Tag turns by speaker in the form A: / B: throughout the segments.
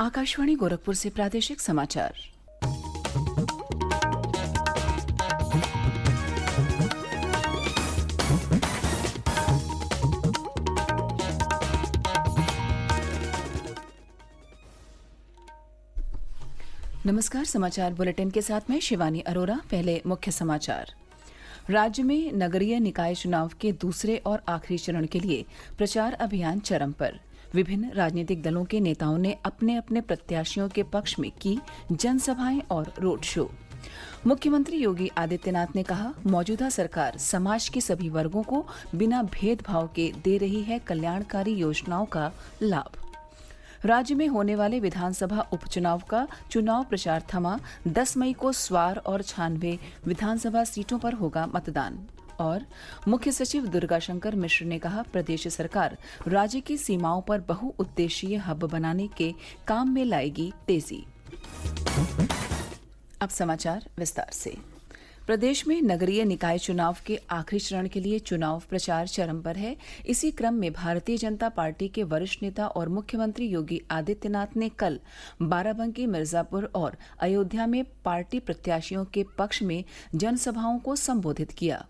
A: आकाशवाणी गोरखपुर से प्रादेशिक समाचार। नमस्कार, समाचार बुलेटिन के साथ मैं शिवानी अरोरा। पहले मुख्य समाचार। राज्य में नगरीय निकाय चुनाव के दूसरे और आखिरी चरण के लिए प्रचार अभियान चरम पर। विभिन्न राजनीतिक दलों के नेताओं ने अपने अपने प्रत्याशियों के पक्ष में की जनसभाएं और रोड शो। मुख्यमंत्री योगी आदित्यनाथ ने कहा, मौजूदा सरकार समाज के सभी वर्गों को बिना भेदभाव के दे रही है कल्याणकारी योजनाओं का लाभ। राज्य में होने वाले विधानसभा उपचुनाव का चुनाव प्रचार थमा। 10 मई को स्वार और 96 विधानसभा सीटों पर होगा मतदान। और मुख्य सचिव दुर्गाशंकर मिश्र ने कहा, प्रदेश सरकार राज्य की सीमाओं पर बहुउद्देशीय हब बनाने के काम में लाएगी तेजी। अब समाचार विस्तार से। प्रदेश में नगरीय निकाय चुनाव के आखिरी चरण के लिए चुनाव प्रचार चरम पर है। इसी क्रम में भारतीय जनता पार्टी के वरिष्ठ नेता और मुख्यमंत्री योगी आदित्यनाथ ने कल बाराबंकी, मिर्जापुर और अयोध्या में पार्टी प्रत्याशियों के पक्ष में जनसभाओं को संबोधित किया।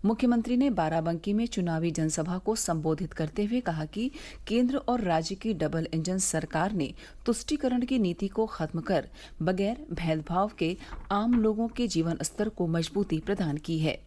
A: मुख्यमंत्री ने बाराबंकी में चुनावी जनसभा को संबोधित करते हुए कहा कि केंद्र और राज्य की डबल इंजन सरकार ने तुष्टीकरण की नीति को खत्म कर बगैर भेदभाव के आम लोगों के जीवन स्तर को मजबूती प्रदान की है।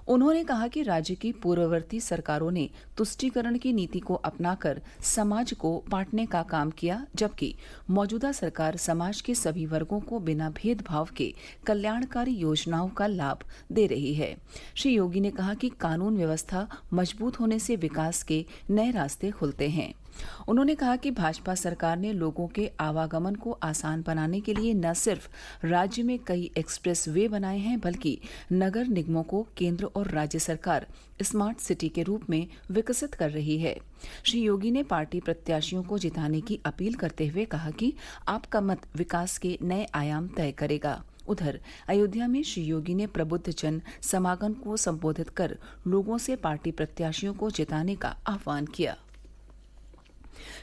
A: उन्होंने कहा कि राज्य की पूर्ववर्ती सरकारों ने तुष्टीकरण की नीति को अपनाकर समाज को बांटने का काम किया, जबकि मौजूदा सरकार समाज के सभी वर्गों को बिना भेदभाव के कल्याणकारी योजनाओं का लाभ दे रही है। श्री योगी ने कहा कि कानून व्यवस्था मजबूत होने से विकास के नए रास्ते खुलते हैं। उन्होंने कहा कि भाजपा सरकार ने लोगों के आवागमन को आसान बनाने के लिए न सिर्फ राज्य में कई एक्सप्रेस वे बनाए हैं, बल्कि नगर निगमों को केंद्र और राज्य सरकार स्मार्ट सिटी के रूप में विकसित कर रही है। श्री योगी ने पार्टी प्रत्याशियों को जिताने की अपील करते हुए कहा कि आपका मत विकास के नए आयाम तय करेगा। उधर अयोध्या में श्री योगी ने प्रबुद्ध जन समागम को संबोधित कर लोगों से पार्टी प्रत्याशियों को जिताने का आह्वान किया।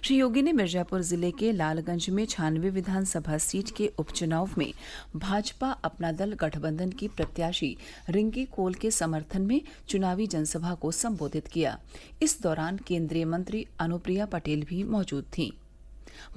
A: श्री योगी ने मिर्जापुर जिले के लालगंज में 96 विधानसभा सीट के उपचुनाव में भाजपा अपना दल गठबंधन की प्रत्याशी रिंकी कोल के समर्थन में चुनावी जनसभा को संबोधित किया। इस दौरान केंद्रीय मंत्री अनुप्रिया पटेल भी मौजूद थीं।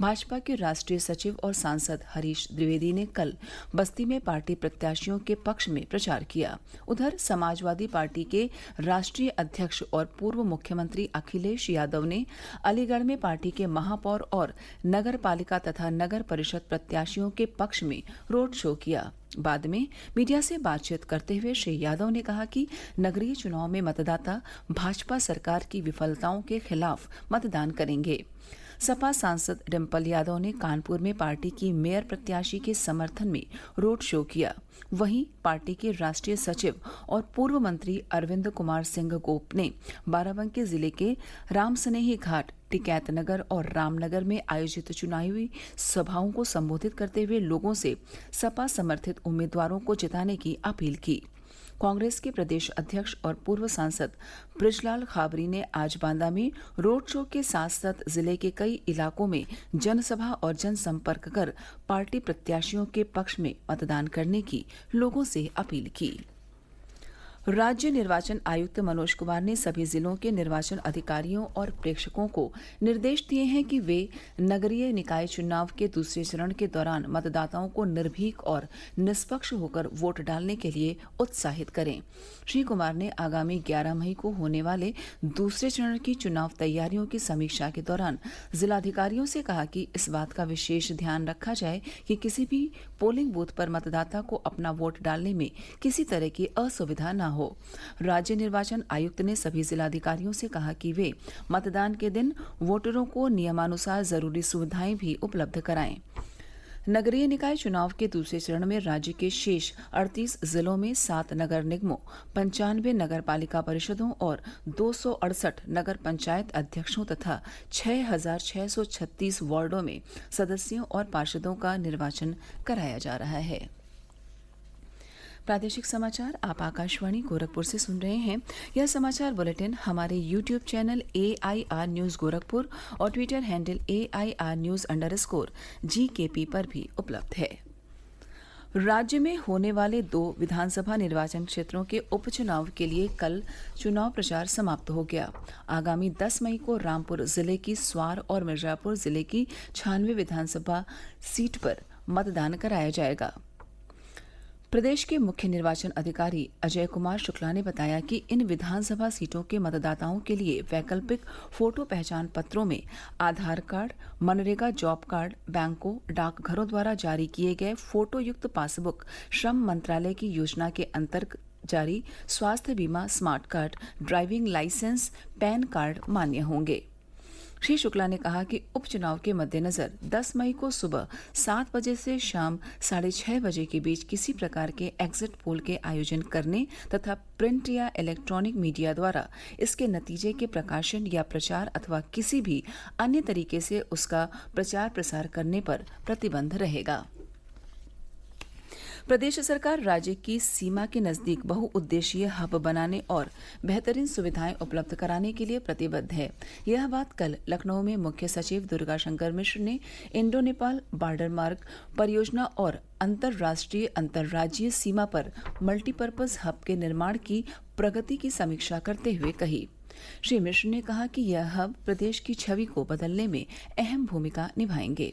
A: भाजपा के राष्ट्रीय सचिव और सांसद हरीश द्विवेदी ने कल बस्ती में पार्टी प्रत्याशियों के पक्ष में प्रचार किया। उधर समाजवादी पार्टी के राष्ट्रीय अध्यक्ष और पूर्व मुख्यमंत्री अखिलेश यादव ने अलीगढ़ में पार्टी के महापौर और नगर पालिका तथा नगर परिषद प्रत्याशियों के पक्ष में रोड शो किया। बाद में मीडिया से बातचीत करते हुए श्री यादव ने कहा कि नगरीय चुनाव में मतदाता भाजपा सरकार की विफलताओं के खिलाफ मतदान करेंगे। सपा सांसद डिम्पल यादव ने कानपुर में पार्टी की मेयर प्रत्याशी के समर्थन में रोड शो किया। वहीं पार्टी के राष्ट्रीय सचिव और पूर्व मंत्री अरविंद कुमार सिंह गोप ने बाराबंकी जिले के रामसनेही घाट, टिकैतनगर और रामनगर में आयोजित चुनावी सभाओं को संबोधित करते हुए लोगों से सपा समर्थित उम्मीदवारों को जिताने की अपील की। कांग्रेस के प्रदेश अध्यक्ष और पूर्व सांसद बृजलाल खाबरी ने आज बांदा में रोड शो के साथ साथ जिले के कई इलाकों में जनसभा और जनसंपर्क कर पार्टी प्रत्याशियों के पक्ष में मतदान करने की लोगों से अपील की। राज्य निर्वाचन आयुक्त मनोज कुमार ने सभी जिलों के निर्वाचन अधिकारियों और प्रेक्षकों को निर्देश दिए हैं कि वे नगरीय निकाय चुनाव के दूसरे चरण के दौरान मतदाताओं को निर्भीक और निष्पक्ष होकर वोट डालने के लिए उत्साहित करें। श्री कुमार ने आगामी 11 मई को होने वाले दूसरे चरण की चुनाव तैयारियों की समीक्षा के दौरान जिलाधिकारियों से कहा कि इस बात का विशेष ध्यान रखा जाए कि किसी भी पोलिंग बूथ पर मतदाता को अपना वोट डालने में किसी तरह की असुविधा न हो। राज्य निर्वाचन आयुक्त ने सभी जिलाधिकारियों से कहा कि वे मतदान के दिन वोटरों को नियमानुसार जरूरी सुविधाएं भी उपलब्ध कराएं। नगरीय निकाय चुनाव के दूसरे चरण में राज्य के शेष 38 जिलों में 7 नगर निगमों, 95 नगर पालिका परिषदों और 268 नगर पंचायत अध्यक्षों तथा 6,636 वार्डों में सदस्यों और पार्षदों का निर्वाचन कराया जा रहा है। प्रादेशिक समाचार आप आकाशवाणी गोरखपुर से सुन रहे हैं। यह समाचार बुलेटिन हमारे YouTube channel AIR news Gorakhpur और ट्विटर हैंडल AIR_GKP पर भी उपलब्ध है। राज्य में होने वाले 2 विधानसभा निर्वाचन क्षेत्रों के उपचुनाव के लिए कल चुनाव प्रचार समाप्त हो गया। आगामी 10 मई को रामपुर जिले की स्वार और मिर्जापुर जिले की 96 विधानसभा सीट पर मतदान कराया जाएगा। प्रदेश के मुख्य निर्वाचन अधिकारी अजय कुमार शुक्ला ने बताया कि इन विधानसभा सीटों के मतदाताओं के लिए वैकल्पिक फोटो पहचान पत्रों में आधार कार्ड, मनरेगा जॉब कार्ड, बैंकों, डाकघरों द्वारा जारी किए गए फोटो युक्त पासबुक, श्रम मंत्रालय की योजना के अंतर्गत जारी स्वास्थ्य बीमा smart card, driving licence, PAN card मान्य होंगे। श्री शुक्ला ने कहा कि उपचुनाव के मद्देनजर 10 मई को सुबह 7 बजे से शाम 6:30 बजे के बीच किसी प्रकार के एग्जिट पोल के आयोजन करने तथा प्रिंट या इलेक्ट्रॉनिक मीडिया द्वारा इसके नतीजे के प्रकाशन या प्रचार अथवा किसी भी अन्य तरीके से उसका प्रचार प्रसार करने पर प्रतिबंध रहेगा। प्रदेश सरकार राज्य की सीमा के नजदीक बहुउद्देशीय हब बनाने और बेहतरीन सुविधाएं उपलब्ध कराने के लिए प्रतिबद्ध है। यह बात कल लखनऊ में मुख्य सचिव दुर्गाशंकर मिश्र ने इंडो नेपाल बॉर्डर मार्ग परियोजना और अंतर्राष्ट्रीय अंतर्राज्यीय सीमा पर मल्टीपर्पज हब के निर्माण की प्रगति की समीक्षा करते हुए कही। श्री मिश्र ने कहा कि यह हब प्रदेश की छवि को बदलने में अहम भूमिका निभाएंगे।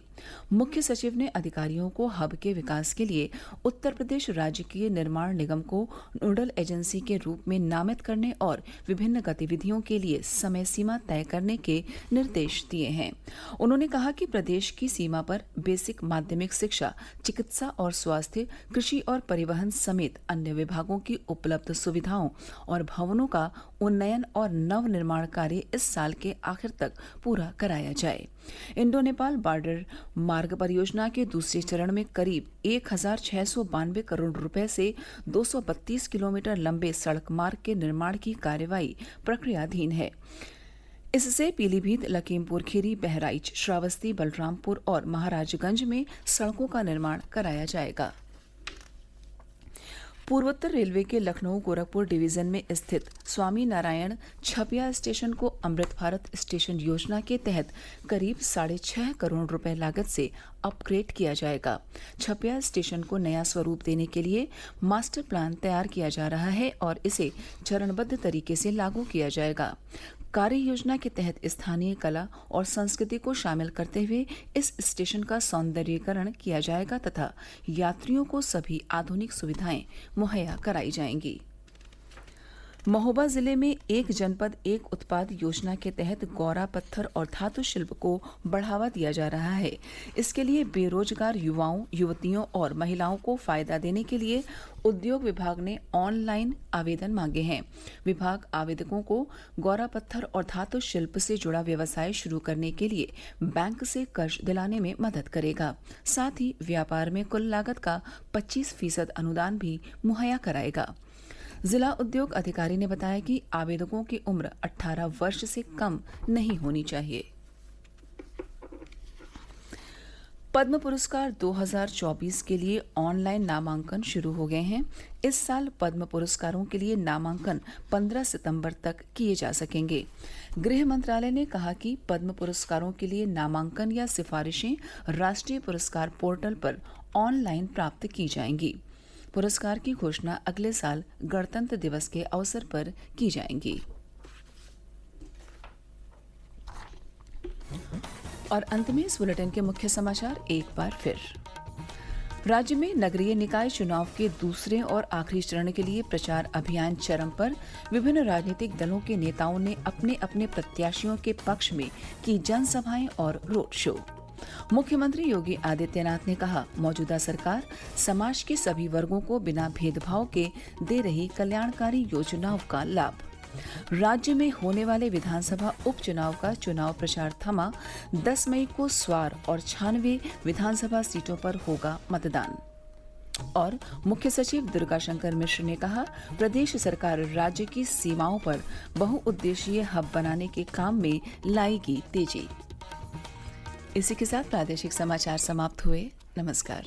A: मुख्य सचिव ने अधिकारियों को हब के विकास के लिए उत्तर प्रदेश राज्य के निर्माण निगम को नोडल एजेंसी के रूप में नामित करने और विभिन्न गतिविधियों के लिए समय सीमा तय करने के निर्देश दिए हैं। उन्होंने कहा कि प्रदेश की सीमा पर बेसिक माध्यमिक शिक्षा, चिकित्सा और स्वास्थ्य, कृषि और परिवहन समेत अन्य विभागों की उपलब्ध सुविधाओं और भवनों का उन्नयन और नव निर्माण कार्य इस साल के आखिर तक पूरा कराया जाए। इंडो नेपाल बॉर्डर मार्ग परियोजना के दूसरे चरण में करीब 1,692 करोड़ रुपए से 232 किलोमीटर लंबे सड़क मार्ग के निर्माण की कार्यवाही प्रक्रियाधीन है। इससे पीलीभीत, लखीमपुर खीरी, बहराइच, श्रावस्ती, बलरामपुर और महाराजगंज में सड़कों का निर्माण कराया जाएगा। पूर्वोत्तर रेलवे के लखनऊ गोरखपुर डिवीजन में स्थित स्वामी नारायण छपिया स्टेशन को अमृत भारत स्टेशन योजना के तहत करीब 6.5 करोड़ रुपए लागत से अपग्रेड किया जाएगा। छपिया स्टेशन को नया स्वरूप देने के लिए मास्टर प्लान तैयार किया जा रहा है और इसे चरणबद्ध तरीके से लागू किया जाएगा। कार्य योजना के तहत स्थानीय कला और संस्कृति को शामिल करते हुए इस स्टेशन का सौंदर्यीकरण किया जाएगा तथा यात्रियों को सभी आधुनिक सुविधाएं मुहैया कराई जाएंगी। महोबा जिले में एक जनपद एक उत्पाद योजना के तहत गौरा पत्थर और धातु शिल्प को बढ़ावा दिया जा रहा है। इसके लिए बेरोजगार युवाओं, युवतियों और महिलाओं को फायदा देने के लिए उद्योग विभाग ने ऑनलाइन आवेदन मांगे हैं। विभाग आवेदकों को गौरा पत्थर और धातु शिल्प से जुड़ा व्यवसाय शुरू करने के लिए बैंक से कर्ज दिलाने में मदद करेगा। साथ ही व्यापार में कुल लागत का 25% अनुदान भी मुहैया कराएगा। जिला उद्योग अधिकारी ने बताया कि आवेदकों की उम्र 18 वर्ष से कम नहीं होनी चाहिए। पद्म पुरस्कार 2024 के लिए ऑनलाइन नामांकन शुरू हो गए हैं। इस साल पद्म पुरस्कारों के लिए नामांकन 15 सितंबर तक किए जा सकेंगे। गृह मंत्रालय ने कहा कि पद्म पुरस्कारों के लिए नामांकन या सिफारिशें राष्ट्रीय पुरस्कार पोर्टल पर ऑनलाइन प्राप्त की जाएंगी। पुरस्कार की घोषणा अगले साल गणतंत्र दिवस के अवसर पर की जाएगी। और अंत में इस बुलेटिन के मुख्य समाचार एक बार फिर। राज्य में नगरीय निकाय चुनाव के दूसरे और आखिरी चरण के लिए प्रचार अभियान चरम पर। विभिन्न राजनीतिक दलों के नेताओं ने अपने अपने प्रत्याशियों के पक्ष में की जनसभाएं और रोड शो। मुख्यमंत्री योगी आदित्यनाथ ने कहा, मौजूदा सरकार समाज के सभी वर्गों को बिना भेदभाव के दे रही कल्याणकारी योजनाओं का लाभ। राज्य में होने वाले विधानसभा उपचुनाव का चुनाव प्रचार थमा। 10 मई को स्वार और 96 विधानसभा सीटों पर होगा मतदान। और मुख्य सचिव दुर्गाशंकर मिश्र ने कहा, प्रदेश सरकार राज्य की सीमाओं पर बहुउद्देशीय हब बनाने के काम में लाएगी तेजी। इसी के साथ प्रादेशिक समाचार समाप्त हुए। नमस्कार।